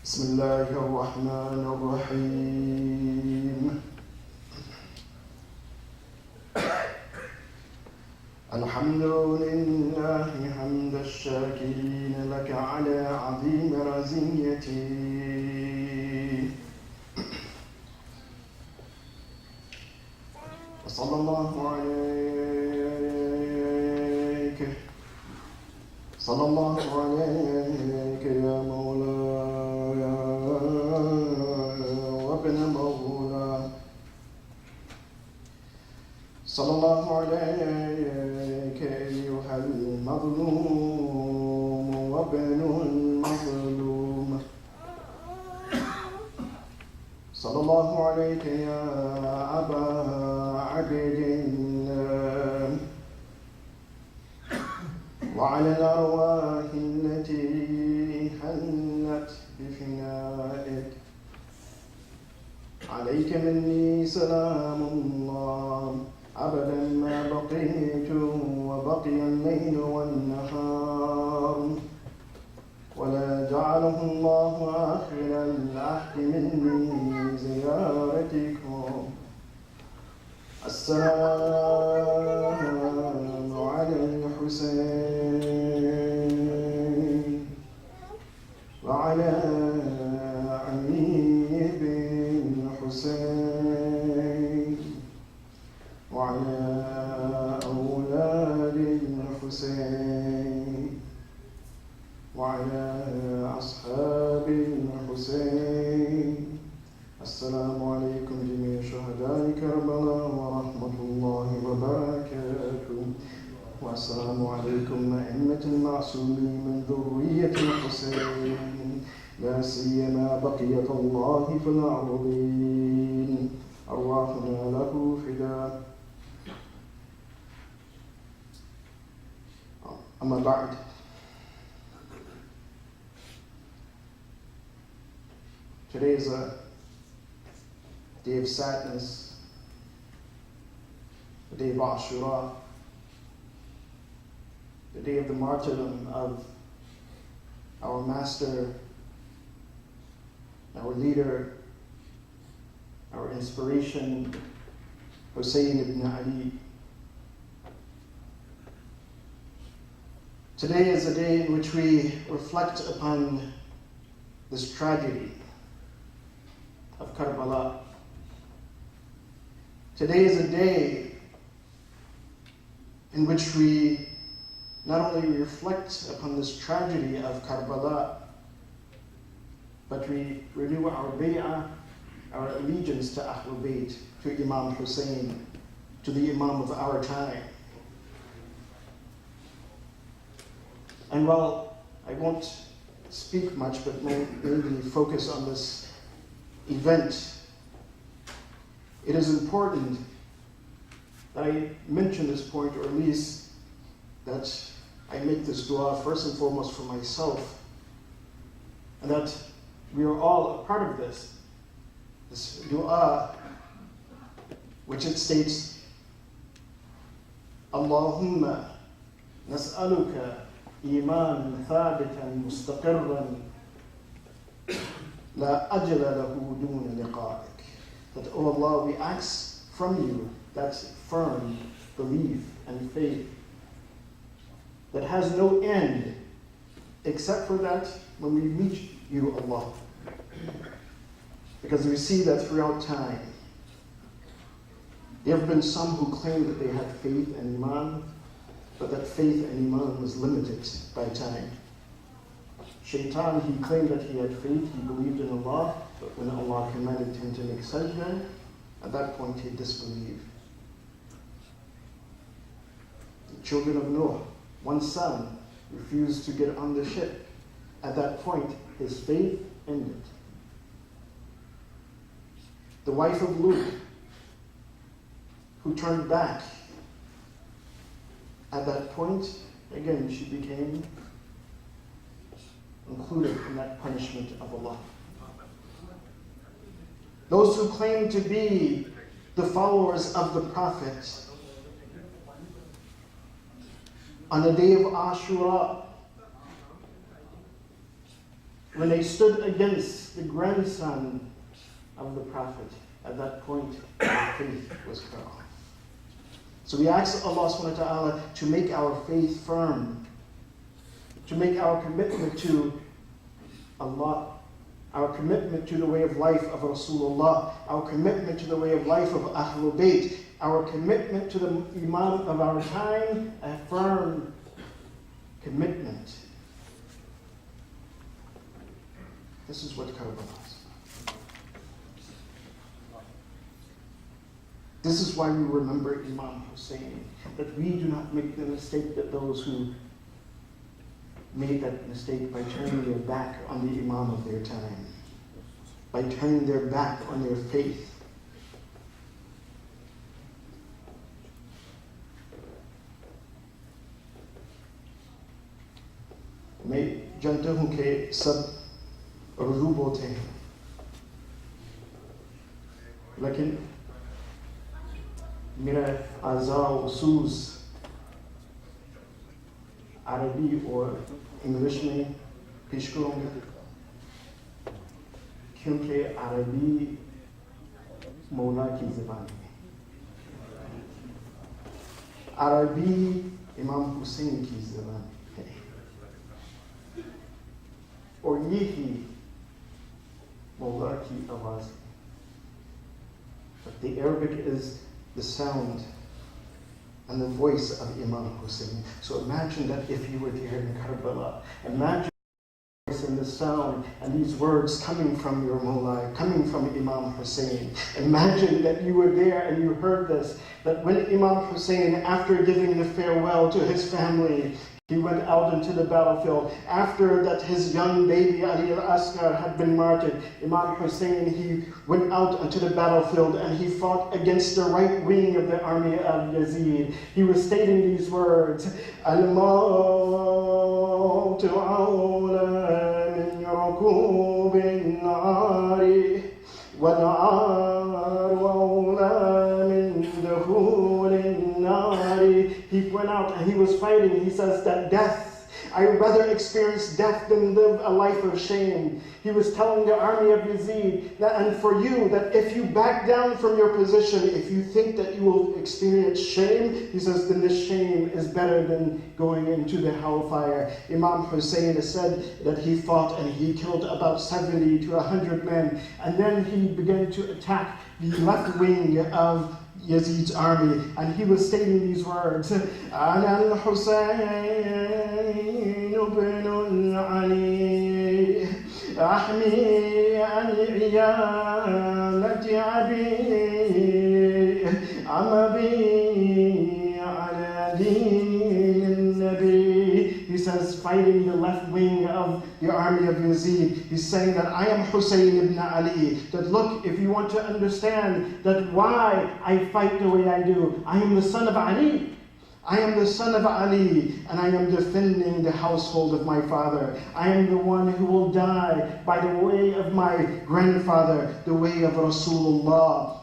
بسم الله الرحمن الرحيم. الحمد لله حمد الشاكرين لك على عظيم رزيتي، وصلى الله عليك صلى الله عليك يا مولاي وابن مولاي، صلى الله عليك أيها المظلوم وابن المظلوم، صلى الله عليك يا أبا عبد الله، وعلى الأرواح التي حلت بفنائك، عليك مني سلام الله أبدا ما بقيت وبقي الليل والنهار، ولا جعله الله آخر العهد مني زيارتكم. السلام على الحسين وعلى علي بن الحسين وعلى أولاد الحسين وعلى أصحاب الحسين. السلام عليكم جميع شهداء كربلاء ورحمة الله وبركاته، والسلام عليكم أئمة المعصومين من ذرية الحسين، لا سيما بقية الله في الأرضين، أرواحنا له فداء. أما بعد، today is a day of sadness, the day of Ashura, the day of the martyrdom of our master, our leader, our inspiration, Hussein ibn Ali. Today is a day in which we reflect upon this tragedy of Karbala. Today is a day in which we not only reflect upon this tragedy of Karbala, but we renew our bay'ah, our allegiance to Ahlul Bayt, to Imam Hussein, to the Imam of our time. And while I won't speak much, but mainly focus on this event, it is important that I mention this point, or at least that I make this dua first and foremost for myself, and that we are all a part of this dua, which it states, Allahumma nas'aluka iman thabitan mustaqirran la ajla lahu duna liqa'ik. That, O Allah, we ask from you that firm belief and faith that has no end except for that when we meet you, Allah. Because we see that throughout time, there have been some who claimed that they had faith and iman, but that faith and iman was limited by time. Shaitan, he claimed that he had faith, he believed in Allah, but when Allah commanded him to make sajda, at that point he disbelieved. The children of Noah, one son refused to get on the ship. At that point, his faith ended. The wife of Lut, who turned back, at that point, again, she became included in that punishment of Allah. Those who claim to be the followers of the Prophet, on the day of Ashura, when they stood against the grandson of the Prophet, at that point, their faith was cut off. So we ask Allah subhanahu wa ta'ala to make our faith firm, to make our commitment to Allah, our commitment to the way of life of Rasulullah, our commitment to the way of life of Ahlul Bayt, our commitment to the Imam of our time, a firm commitment. This is what Karbala is. This is why we remember Imam Hussein, that we do not make the mistake that those who made that mistake by turning their back on the Imam of their time, by turning their back on their faith. मैं जानता हूँ कि सब रुजू होते हैं, लेकिन मेरा आज़ा उसूस अरबी और इंग्लिश में पेश करूँगा, क्योंकि अरबी मौला की ज़बान है, अरबी इमाम हुसैन की ज़बान है, और यही मौला की आवाज़ है. But the Arabic is the sound and the voice of Imam Hussein. So imagine that if you were there in Karbala, imagine the voice and the sound and these words coming from your Mawla, coming from Imam Hussein. Imagine that you were there and you heard this, that when Imam Hussein, after giving the farewell to his family, he went out into the battlefield. After that his young baby al-Asr had been martyred, Imam Hussein, he went out into the battlefield and he fought against the right wing of the army of Yazid. He was stating these words, Al-Mawtu awla min rakubin nari wal-'ar awla min dukhulin nari. He went out and he was fighting. He says that death, I would rather experience death than live a life of shame. He was telling the army of Yazid that, and for you, that if you back down from your position, if you think that you will experience shame, he says, then this shame is better than going into the hellfire. Imam Hussein said that he fought and he killed about 70 to 100 men, and then he began to attack the left wing of Yazid's army, and he was stating these words, Ana al-Husayn ibn Ali, ahmi an iyalati abi, amabi ala din al-Nabi. He says, fighting the left wing of the army of Yazid, he's saying that I am Husayn ibn Ali. That look, if you want to understand that why I fight the way I do, I am the son of Ali. I am the son of Ali, and I am defending the household of my father. I am the one who will die by the way of my grandfather, the way of Rasulullah.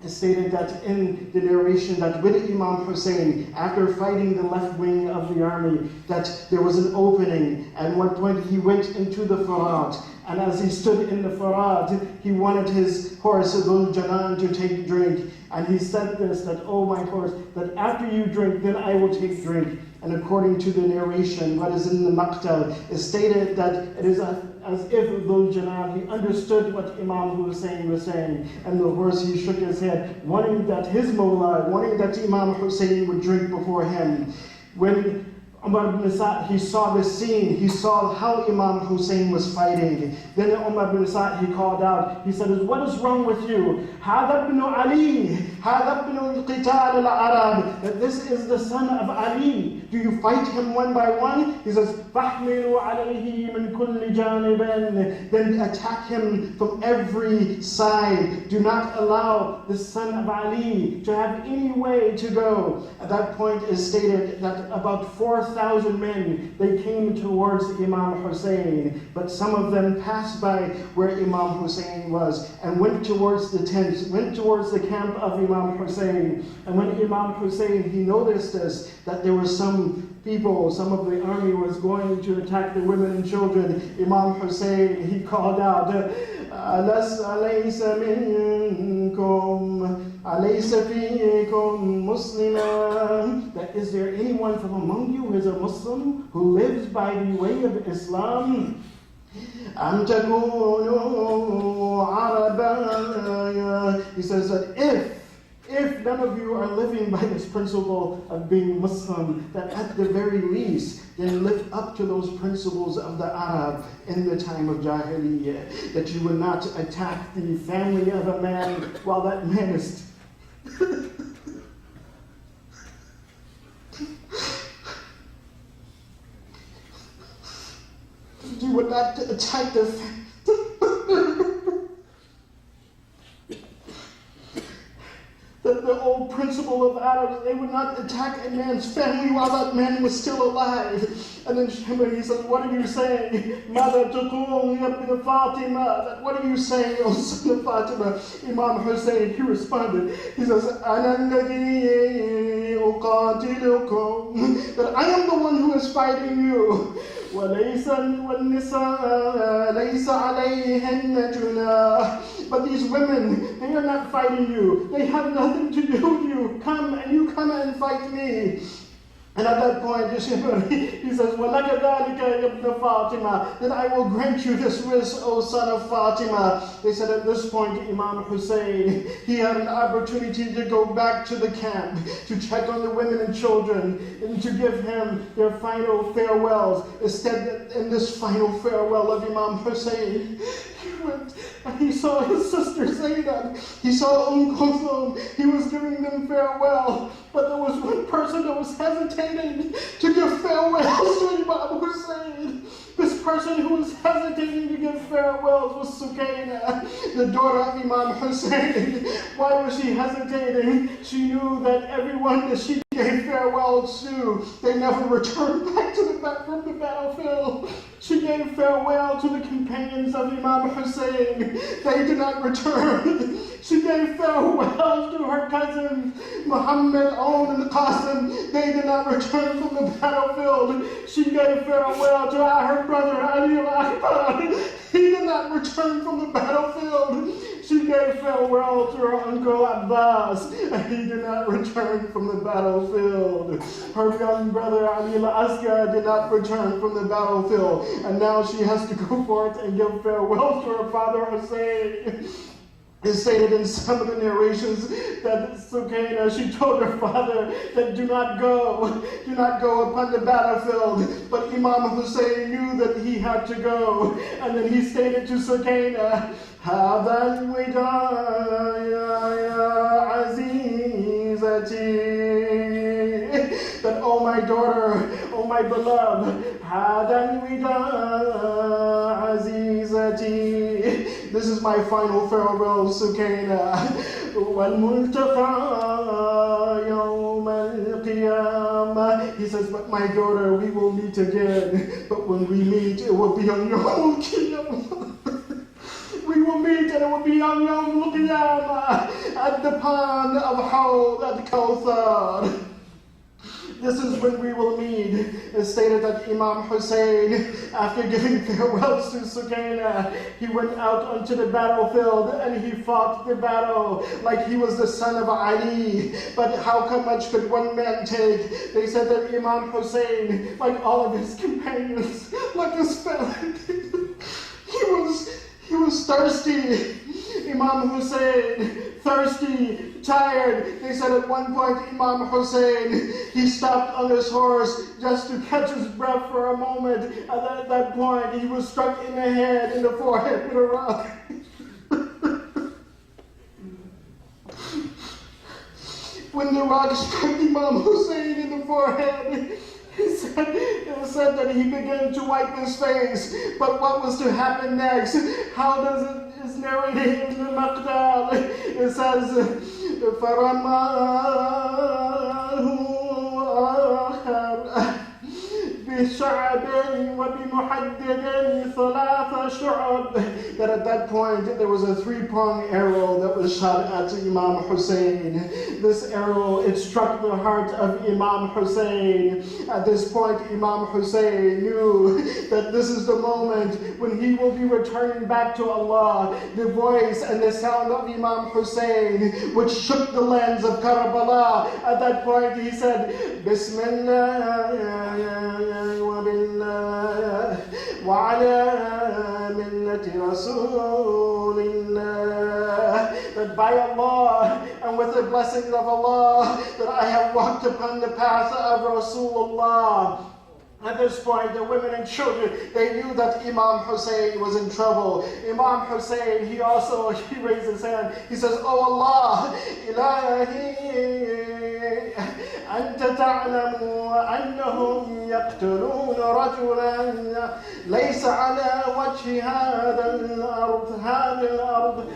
It's stated that in the narration that with Imam Hussein, after fighting the left wing of the army, that there was an opening, and one point he went into the Farad, and as he stood in the Farad, he wanted his horse, Dhul Janan, to take drink, and he said this, that, oh my horse, that after you drink, then I will take drink. And according to the narration, what is in the Maqtal, is stated that it is as if Dhul Janan, he understood what Imam Hussein was saying, and the horse, he shook his head, wanting that his Mawla, wanting that Imam Hussein would drink before him. When Umar ibn Sa'd, he saw this scene, he saw how Imam Hussein was fighting. Then Umar ibn Sa'd, he called out, he said, what is wrong with you? هذا ابن علي, هذا ابن القتال العرب, that this is the son of Ali. Do you fight him one by one? He says, فَاحْمِلُوا عَلَيْهِ مِنْ كُلِّ جَانِبٍ, then attack him from every side. Do not allow the son of Ali to have any way to go. At that point is stated that about 4,000 4,000 men, they came towards Imam Hussein, but some of them passed by where Imam Hussein was and went towards the tents, went towards the camp of Imam Hussein. And when Imam Hussein, he noticed this, that there were some people, some of the army was going to attack the women and children. Imam Hussein, he called out, أَلَيْسَ مِنْكُمْ أَلَيْسَ فِيكُمْ مُسْلِمًا, that is there anyone from among you who is a Muslim, who lives by the way of Islam? أَمْ تَكُونُوا عَرَبًا, he says that if none of you are living by this principle of being Muslim, that at the very least, then live up to those principles of the Arab in the time of Jahiliyyah, that you would not attack the family of a man while that man is... You would not attack the the old principle of Arabs, they would not attack a man's family while that man was still alive. And then he says, what are you saying? Mother تقول يا ابن Fatima, that what are you saying, O son of Fatima? Imam Hussein, he responded, he says, أنا الذي أقاتلكم, that I am the one who is fighting you. وَلَيْسَ وَالنِّسَاء لَيْسَ عَلَيْهِنَّ جُنَاحٌ, but these women, they are not fighting you. They have nothing to do with you. Come and fight me. And at that point, he says, وَلَكَ ذَلِكَ يَبْنَ فَاطِمَةَ, that I will grant you this wish, O son of Fatima. They said at this point, Imam Hussein, he had an opportunity to go back to the camp, to check on the women and children, and to give him their final farewells. Instead, in this final farewell of Imam Hussein, he went and he saw his sister Zainab, he saw Kulthum, he was giving them farewell, but there was one person that was hesitating to give farewells to Imam Hussein. This person who was hesitating to give farewells was Sukaina, the daughter of Imam Hussein. Why was she hesitating? She knew that everyone that she gave farewells to, they never returned back from the battlefield. She gave farewell to the companions of Imam Hussein. They did not return. She gave farewell to her cousins, Muhammad, Aoun, and Qasim. They did not return from the battlefield. She gave farewell to her brother, Ali al-Akbar. He did not return from the battlefield. She gave farewell to her uncle Abbas. He did not return from the battlefield. Her young brother Ali al-Asr did not return from the battlefield. And now she has to go forth and give farewell to her father Hussein. It's stated in some of the narrations that Sukaina, she told her father that do not go upon the battlefield. But Imam Hussein knew that he had to go. And then he stated to Sukaina, هذا الوداع يا عزيزتي, that, oh my daughter, oh my beloved, هذا الوداع عزيزتي, this is my final farewell, Sukaina. وَالْمُلْتَقَى يَوْمَ الْقِيَامَةِ, he says, but my daughter, we will meet again. But when we meet, it will be on Yawm al-Qiyamah. We will meet and it will be on Yawm al-Qiyamah at the pond of Hawd at Kawthar. This is when we will meet. It's stated that Imam Hussein, after giving farewells to Sukaina, he went out onto the battlefield and he fought the battle like he was the son of Ali. But how much could one man take? They said that Imam Hussein, like all of his companions, like his family, he was thirsty. Imam Hussein, thirsty, tired. They said at one point, Imam Hussein, he stopped on his horse just to catch his breath for a moment. And at that point, he was struck in the head, in the forehead with a rock. When the rock struck Imam Hussein in the forehead, it said that he began to wipe his face. But what was to happen next? How does it is narrated in the Maqdal? It says, فَرَمَاهُ آخَرَ, شعب وبمحدد ثلاث شعب. That at that point there was a three-pronged arrow that was shot at Imam Hussein. This arrow, it struck the heart of Imam Hussein. At this point, Imam Hussein knew that this is the moment when he will be returning back to Allah. The voice and the sound of Imam Hussein, which shook the lands of Karbala. At that point, he said, Bismillah wa billah wa ala millati Rasulillah. That by Allah and with the blessings of Allah, that I have walked upon the path of Rasulullah. At this point, the women and children, they knew that Imam Hussein was in trouble. Imam Hussein, he raised his hand. He says, Oh Allah, Ilahi, Anta ta'lamu annahum yaqtulun rajulan laysa ala wajhi hadha al-ard,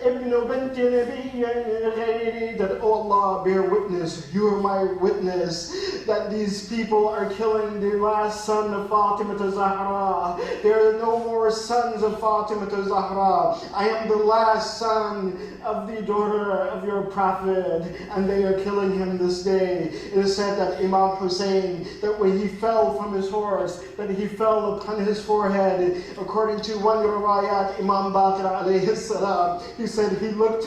Ibn bint Nabi, that, oh Allah, bear witness, you are my witness, that these people are killing the last son of Fatima Zahra. There are no more sons of Fatima Zahra. I am the last son of the daughter of your prophet, and they are killing him this day. It is said that Imam Hussein, that when he fell from his horse, that he fell upon his forehead. According to one riwayat, Imam Baqir alayhi salam, he said he looked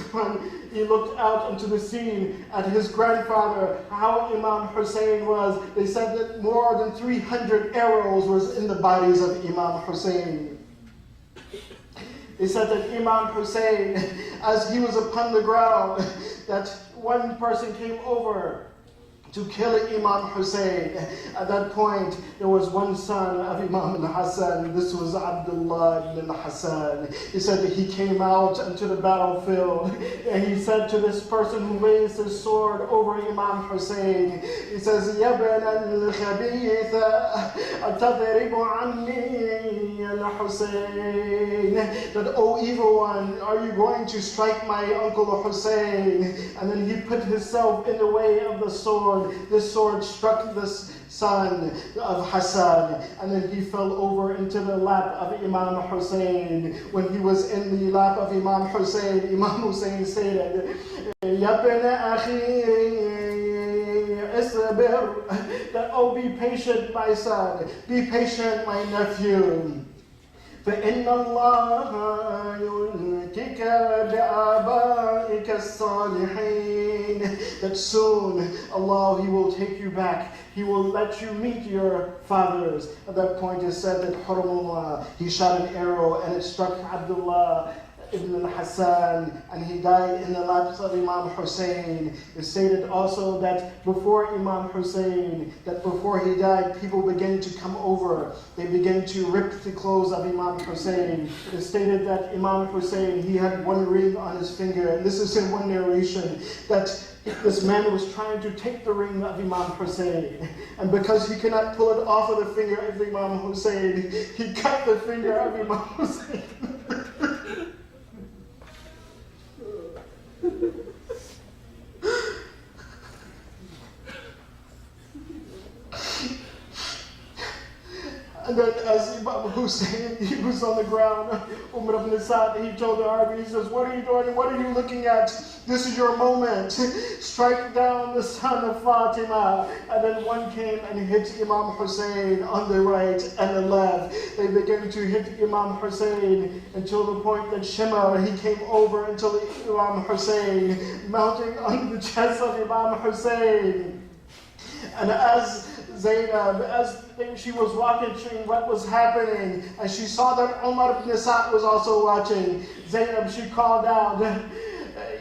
out into the scene at his grandfather, how Imam Hussein was. They said that more than 300 arrows was in the bodies of Imam Hussein. They said that Imam Hussein, as he was upon the ground, that one person came over to kill Imam Hussein. At that point, there was one son of Imam al-Hassan. This was Abdullah ibn al-Hassan. He said that he came out into the battlefield, and he said to this person who raised his sword over Imam Hussein, he says, Yabna al-khabitha, atadribu anni al-Hussein. That, oh evil one, are you going to strike my uncle Hussein? And then he put himself in the way of the sword. This sword struck this son of Hassan, and then he fell over into the lap of Imam Hussein. When he was in the lap of Imam Hussein, Imam Hussein stated, Yabna akhi isbir, that, oh, be patient, my son, be patient, my nephew. فإن الله يلقيك بآبائك الصالحين. That soon Allah, He will take you back. He will let you meet your fathers. At that point it said that Hurmullah, he shot an arrow and it struck Abdullah ibn al-Hassan, and he died in the laps of Imam Hussein. It stated also that before Imam Hussein, that before he died, people began to come over. They began to rip the clothes of Imam Hussein. It stated that Imam Hussein, he had one ring on his finger, and this is in one narration, that this man was trying to take the ring of Imam Hussein, and because he cannot pull it off of the finger of Imam Hussein, he cut the finger of Imam Hussein. And then as Imam Hussein, he was on the ground, Umar ibn Sa'd, he told the army, he says, what are you doing? What are you looking at? This is your moment. Strike down the son of Fatima. And then one came and hit Imam Hussein on the right and the left. They began to hit Imam Hussein until the point that Shimar, he came over until Imam Hussein, mounting on the chest of Imam Hussein. And as Zainab, as she was watching what was happening, and she saw that Umar ibn Sa'd was also watching, Zainab, she called out,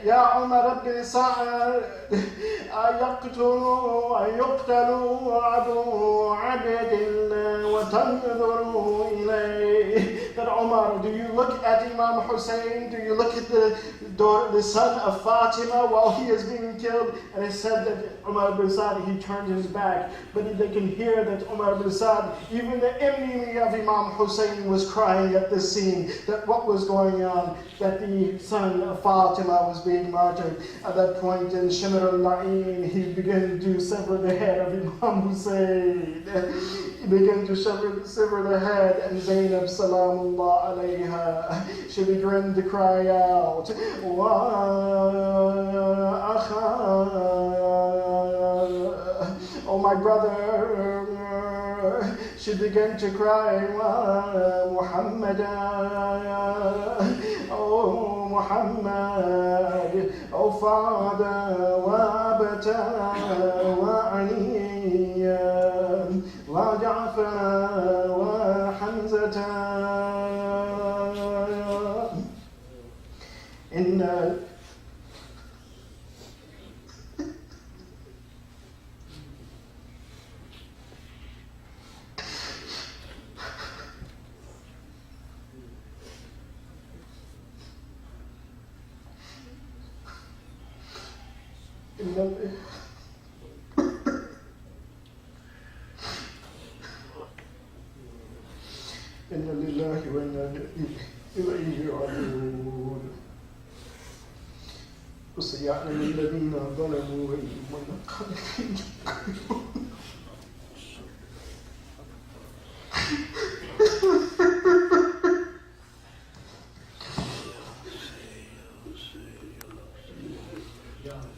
Ya Umar ibn Sa'd, ayaqtulu Abu Abdillah wa tanzuru ilayh. That Umar, do you look at Imam Hussein? Do you look at the son of Fatima while he is being killed? And it said that Umar ibn Sa'd, he turned his back, but they can hear that Umar ibn Sa'd, even the enemy of Imam Hussein, was crying at this scene, that what was going on, that the son of Fatima was being martyred. At that point in Shimr al-La'in, he began to sever the head of Imam Hussein. He began to sever the head, and Zainab, salamullah alayha, she began to cry out, Wa akha, oh my brother. She began to cry, Wa Muhammad, oh Muhammad, oh father, Wa abata, Wa aliya, Wa Jafar, Wa Hamzata. Inna Inna lillahi wa inna ilayhi raji'un. وسيعلم الذين ظلموا أي منقلب ينقلبون.